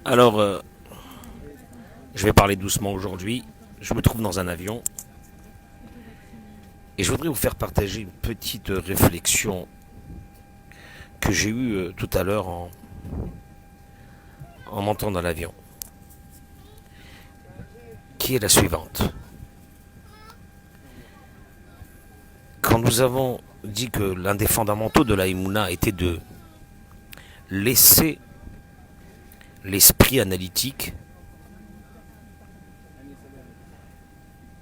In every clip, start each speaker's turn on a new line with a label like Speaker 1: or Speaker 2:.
Speaker 1: Alors, je vais parler doucement aujourd'hui. Je me trouve dans un avion et je voudrais vous faire partager une petite réflexion que j'ai eue tout à l'heure en montant dans l'avion, qui est la suivante. Quand nous avons dit que l'un des fondamentaux de la Emouna était de laisser l'esprit analytique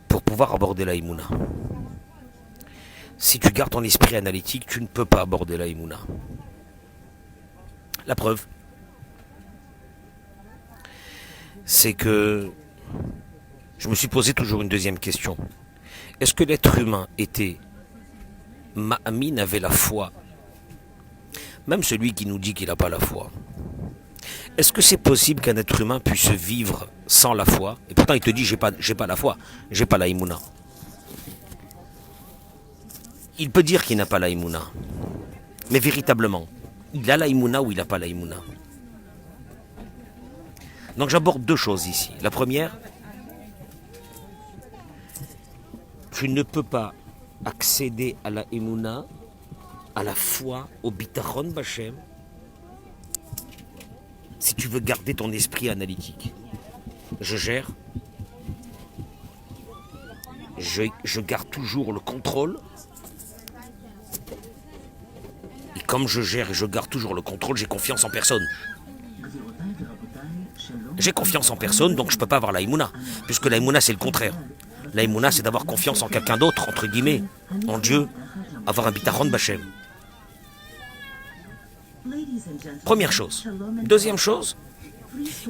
Speaker 1: pour pouvoir aborder la Emouna. Si tu gardes ton esprit analytique, tu ne peux pas aborder la Emouna. La preuve, c'est que je me suis posé toujours une deuxième question. Est-ce que l'être humain était Ma'amin, avait la foi? Même celui qui nous dit qu'il n'a pas la foi. Est-ce que c'est possible qu'un être humain puisse vivre sans la foi? Et pourtant il te dit j'ai pas la foi, j'ai pas la Emouna. Il peut dire qu'il n'a pas la Emouna. Mais véritablement, il a la Emouna ou il n'a pas la Emouna? Donc j'aborde deux choses ici. La première, tu ne peux pas accéder à la Emouna, à la foi, au bitachon b'Hashem, si tu veux garder ton esprit analytique. Je gère, je garde toujours le contrôle, et comme je gère et je garde toujours le contrôle, j'ai confiance en personne. J'ai confiance en personne, donc je ne peux pas avoir la Emouna, puisque la Emouna c'est le contraire. La Emouna c'est d'avoir confiance en quelqu'un d'autre, entre guillemets, en Dieu, avoir un bitachon b'Hashem. Première chose. Deuxième chose,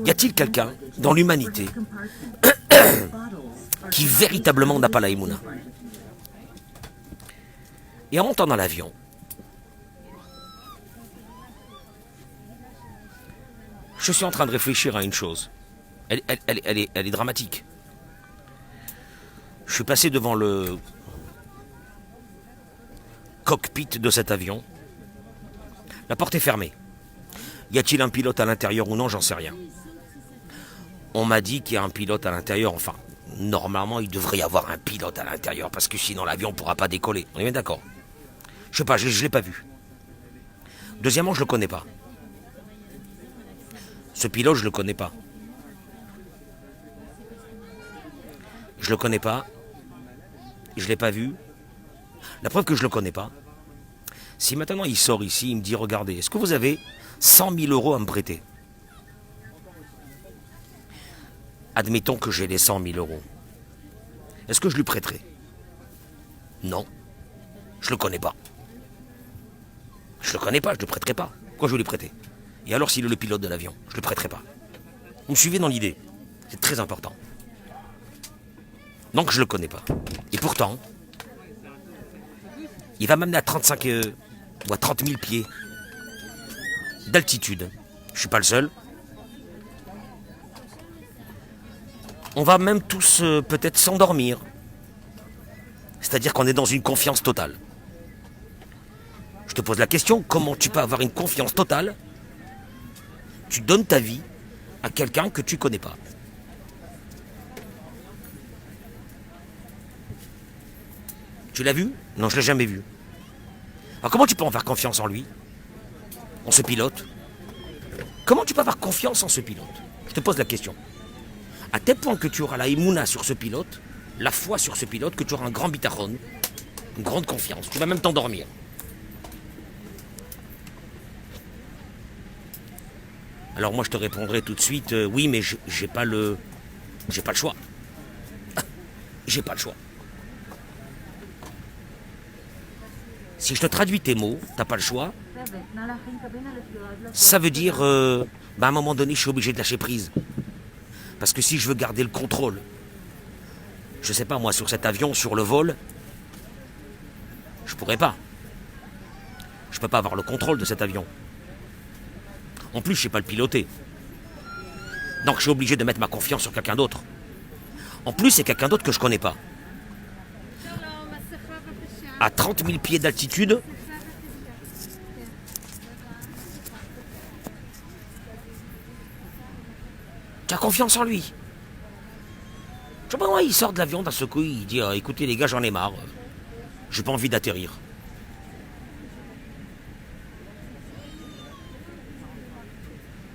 Speaker 1: y a-t-il quelqu'un dans l'humanité qui véritablement n'a pas la Emouna? Et en montant dans l'avion, je suis en train de réfléchir à une chose. Elle est dramatique. Je suis passé devant le cockpit de cet avion. La porte est fermée. Y a-t-il un pilote à l'intérieur ou non? J'en sais rien. On m'a dit qu'il y a un pilote à l'intérieur. Enfin, normalement, il devrait y avoir un pilote à l'intérieur parce que sinon l'avion ne pourra pas décoller. On est bien d'accord? Je sais pas, je ne l'ai pas vu. Deuxièmement, je ne le connais pas. Ce pilote, je ne le connais pas. Je ne le connais pas. Je ne l'ai pas vu. La preuve que je ne le connais pas, si maintenant il sort ici, il me dit, regardez, est-ce que vous avez 100 000 euros à me prêter? Admettons que j'ai les 100 000 euros. Est-ce que je lui prêterai? Non. Je le connais pas. Je le connais pas, je ne le prêterai pas. Pourquoi je vais lui prêter? Et alors s'il est le pilote de l'avion, je ne le prêterai pas. Vous me suivez dans l'idée? C'est très important. Donc je ne le connais pas. Et pourtant, il va m'amener à 35 ou à 30 000 pieds d'altitude. Je ne suis pas le seul. On va même tous peut-être s'endormir. C'est-à-dire qu'on est dans une confiance totale. Je te pose la question, comment tu peux avoir une confiance totale? Tu donnes ta vie à quelqu'un que tu ne connais pas. Tu l'as vu? Non, je ne l'ai jamais vu. Alors comment tu peux en faire confiance en lui? En ce pilote? Comment tu peux avoir confiance en ce pilote? Je te pose la question. À tel point que tu auras la Emouna sur ce pilote, la foi sur ce pilote, que tu auras un grand bitachon, une grande confiance. Tu vas même t'endormir. Alors moi je te répondrai tout de suite, oui mais j'ai pas le choix. J'ai pas le choix. Si je te traduis tes mots, t'as pas le choix. Ça veut dire, à un moment donné, je suis obligé de lâcher prise. Parce que si je veux garder le contrôle, je sais pas moi, sur cet avion, sur le vol, je pourrais pas. Je peux pas avoir le contrôle de cet avion. En plus, je sais pas le piloter. Donc je suis obligé de mettre ma confiance sur quelqu'un d'autre. En plus, c'est quelqu'un d'autre que je connais pas. À 30 000 pieds d'altitude, Tu as confiance en lui. Je sais pas moi, il sort de l'avion d'un seul coup, il dit écoutez les gars, j'en ai marre. J'ai pas envie d'atterrir.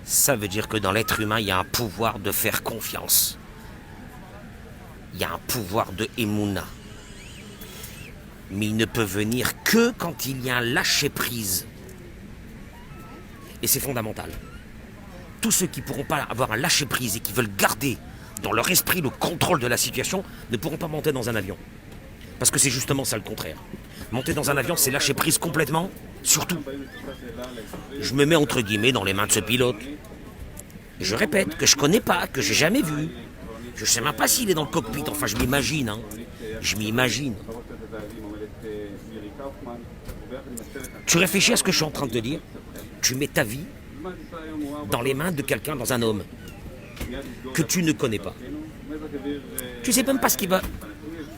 Speaker 1: Ça veut dire que dans l'être humain, il y a un pouvoir de faire confiance. Il y a un pouvoir de Emouna. Mais il ne peut venir que quand il y a un lâcher-prise. Et c'est fondamental. Tous ceux qui ne pourront pas avoir un lâcher-prise et qui veulent garder dans leur esprit le contrôle de la situation ne pourront pas monter dans un avion. Parce que c'est justement ça le contraire. Monter dans un avion, c'est lâcher prise complètement, surtout. Je me mets entre guillemets dans les mains de ce pilote. Et je répète, que je connais pas, que j'ai jamais vu. Je sais même pas s'il est dans le cockpit, enfin je m'imagine. Hein. Je m'imagine. Tu réfléchis à ce que je suis en train de te dire. Tu mets ta vie dans les mains de quelqu'un, dans un homme que tu ne connais pas. Tu sais même pas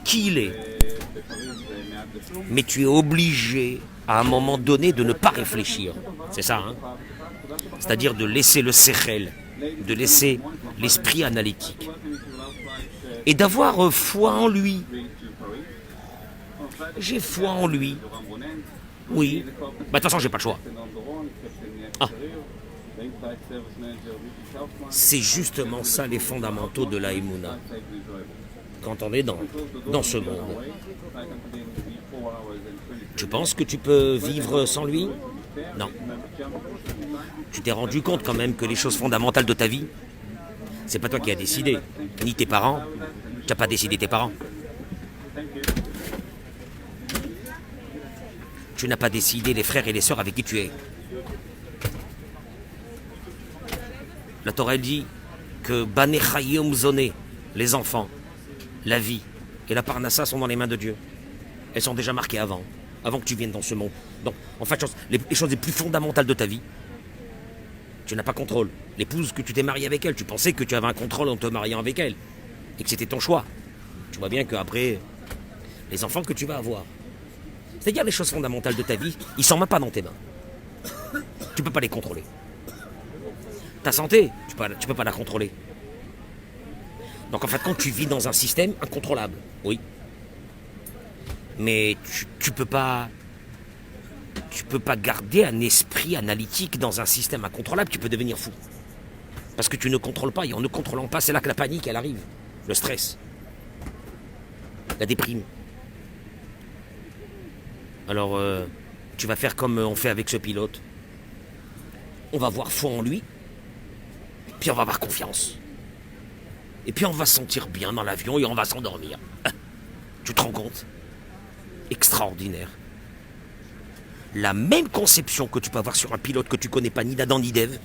Speaker 1: qui il est. Mais tu es obligé, à un moment donné, de ne pas réfléchir. C'est ça, hein. C'est-à-dire de laisser le séchel, de laisser l'esprit analytique. Et d'avoir foi en lui. J'ai foi en lui. Oui. Bah, de toute façon, j'ai pas le choix. Ah. C'est justement ça les fondamentaux de la Emouna. Quand on est dans ce monde. Tu penses que tu peux vivre sans lui? Non. Tu t'es rendu compte quand même que les choses fondamentales de ta vie, c'est pas toi qui as décidé, ni tes parents. Tu n'as pas décidé tes parents. Tu n'as pas décidé les frères et les sœurs avec qui tu es. La Torah elle dit que Banei Chayim Zoné, les enfants, la vie et la Parnassa sont dans les mains de Dieu. Elles sont déjà marquées avant que tu viennes dans ce monde. Donc, en fait, les choses les plus fondamentales de ta vie, tu n'as pas contrôle. L'épouse que tu t'es mariée avec elle, tu pensais que tu avais un contrôle en te mariant avec elle et que c'était ton choix. Tu vois bien qu'après, les enfants que tu vas avoir, c'est-à-dire les choses fondamentales de ta vie, ils ne sont même pas dans tes mains. Tu ne peux pas les contrôler. Ta santé, tu peux pas la contrôler. Donc en fait, quand tu vis dans un système incontrôlable, oui. Mais tu peux pas garder un esprit analytique dans un système incontrôlable, tu peux devenir fou. Parce que tu ne contrôles pas, et en ne contrôlant pas, c'est là que la panique, elle arrive. Le stress. La déprime. Alors, tu vas faire comme on fait avec ce pilote. On va avoir foi en lui, puis on va avoir confiance. Et puis on va se sentir bien dans l'avion et on va s'endormir. Tu te rends compte? Extraordinaire. La même conception que tu peux avoir sur un pilote que tu connais pas ni d'Adam ni d'Ève,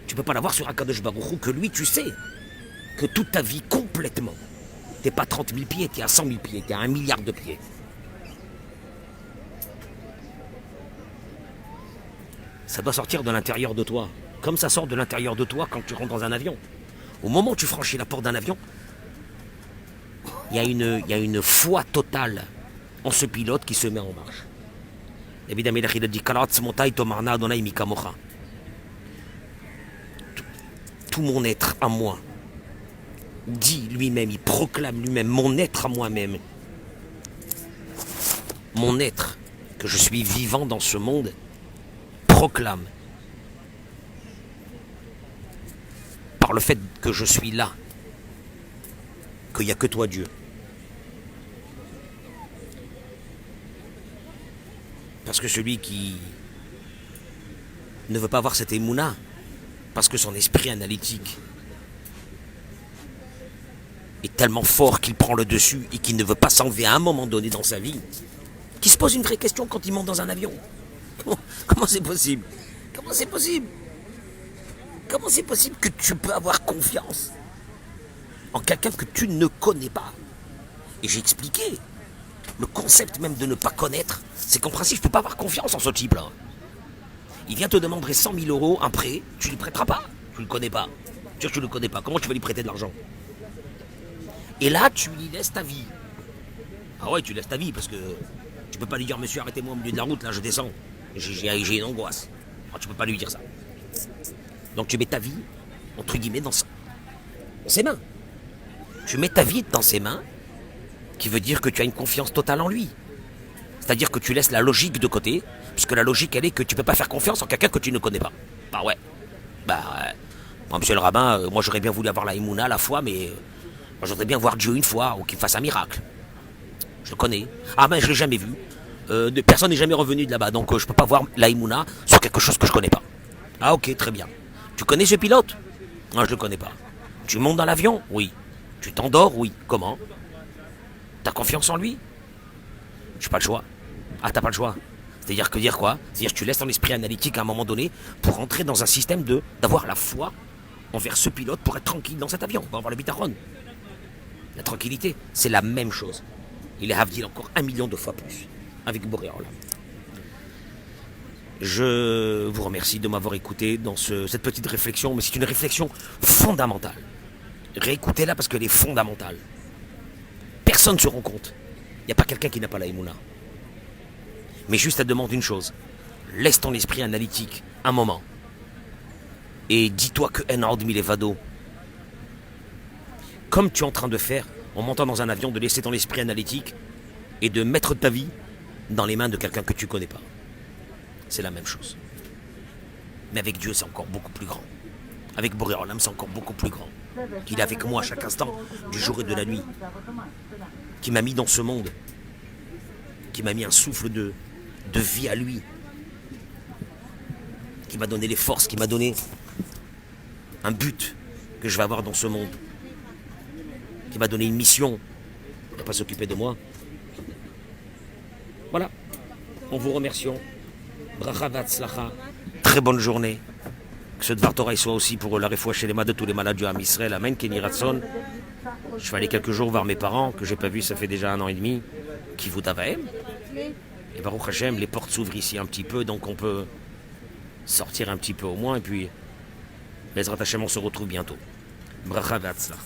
Speaker 1: tu peux pas l'avoir sur un Kadosh Baruch Hu que lui, tu sais que toute ta vie complètement, t'es pas 30 000 pieds, t'es à 100 000 pieds, t'es à 1 milliard de pieds. Ça doit sortir de l'intérieur de toi, comme ça sort de l'intérieur de toi quand tu rentres dans un avion. Au moment où tu franchis la porte d'un avion, il y a une foi totale en ce pilote qui se met en marche. Évidemment, il a dit tout mon être à moi dit lui-même, il proclame lui-même mon être à moi-même. Mon être, que je suis vivant dans ce monde, proclame par le fait que je suis là, qu'il n'y a que toi Dieu. Parce que celui qui ne veut pas avoir cette émouna, parce que son esprit analytique est tellement fort qu'il prend le dessus et qu'il ne veut pas s'enlever à un moment donné dans sa vie, qui se pose une vraie question quand il monte dans un avion. Comment c'est possible? Comment c'est possible? Comment c'est possible que tu peux avoir confiance en quelqu'un que tu ne connais pas? Et j'ai expliqué, le concept même de ne pas connaître, c'est qu'en principe, je ne peux pas avoir confiance en ce type-là. Il vient te demander 100 000 euros, un prêt, tu ne lui prêteras pas. Tu ne le connais pas. Tu ne le connais pas. Comment tu vas lui prêter de l'argent? Et là, tu lui laisses ta vie. Ah ouais, tu laisses ta vie parce que tu ne peux pas lui dire, monsieur, arrêtez-moi au milieu de la route, là, je descends. J'ai une angoisse. Alors, tu ne peux pas lui dire ça. Donc tu mets ta vie entre guillemets, dans ses mains. Tu mets ta vie dans ses mains, qui veut dire que tu as une confiance totale en lui. C'est-à-dire que tu laisses la logique de côté, puisque la logique, elle est que tu peux pas faire confiance en quelqu'un que tu ne connais pas. Bah ouais. Moi, monsieur le rabbin, moi j'aurais bien voulu avoir la Emouna, la foi, mais moi j'aurais bien voir Dieu une fois, ou qu'il fasse un miracle. Je le connais. Ah ben je l'ai jamais vu. Personne n'est jamais revenu de là-bas, donc je peux pas voir la Emouna sur quelque chose que je connais pas. Ah ok, très bien. Tu connais ce pilote? Non, je le connais pas. Tu montes dans l'avion? Oui. Tu t'endors? Oui. Comment? T'as confiance en lui? J'ai pas le choix. Ah, t'as pas le choix. C'est-à-dire que dire quoi? C'est-à-dire que tu laisses ton esprit analytique à un moment donné pour entrer dans un système d'avoir la foi envers ce pilote pour être tranquille dans cet avion, pour avoir le bitachon. La tranquillité, c'est la même chose. Il est havdil encore 1 million de fois plus avec Boré Olam. Je vous remercie de m'avoir écouté dans cette petite réflexion, mais c'est une réflexion fondamentale. Réécoutez-la parce qu'elle est fondamentale. Personne ne se rend compte. Il n'y a pas quelqu'un qui n'a pas la Emouna. Mais juste, elle demande une chose. Laisse ton esprit analytique un moment. Et dis-toi que En Milevado, comme tu es en train de faire en montant dans un avion, de laisser ton esprit analytique et de mettre ta vie dans les mains de quelqu'un que tu ne connais pas. C'est la même chose. Mais avec Dieu, c'est encore beaucoup plus grand. Avec Boré Olam, c'est encore beaucoup plus grand. Qu'il est avec moi à chaque instant, du jour et de la nuit. Qui m'a mis dans ce monde. Qui m'a mis un souffle de vie à lui. Qui m'a donné les forces, qui m'a donné un but que je vais avoir dans ce monde. Qui m'a donné une mission. Il ne va pas s'occuper de moi. Voilà. En vous remerciant. Bracha v'atzlacha. Très bonne journée. Que ce Dvar Torah soit aussi pour la réfoua chez les de tous les malades du Ham Israël. Amen. Kenny Ratson. Je vais aller quelques jours voir mes parents, que j'ai pas vus, ça fait déjà 1 an et demi. Qui vous d'Avahem. Et Baruch Hashem, les portes s'ouvrent ici un petit peu, donc on peut sortir un petit peu au moins. Et puis, Bezrat Hashem, on se retrouve bientôt. Bracha v'atzlacha.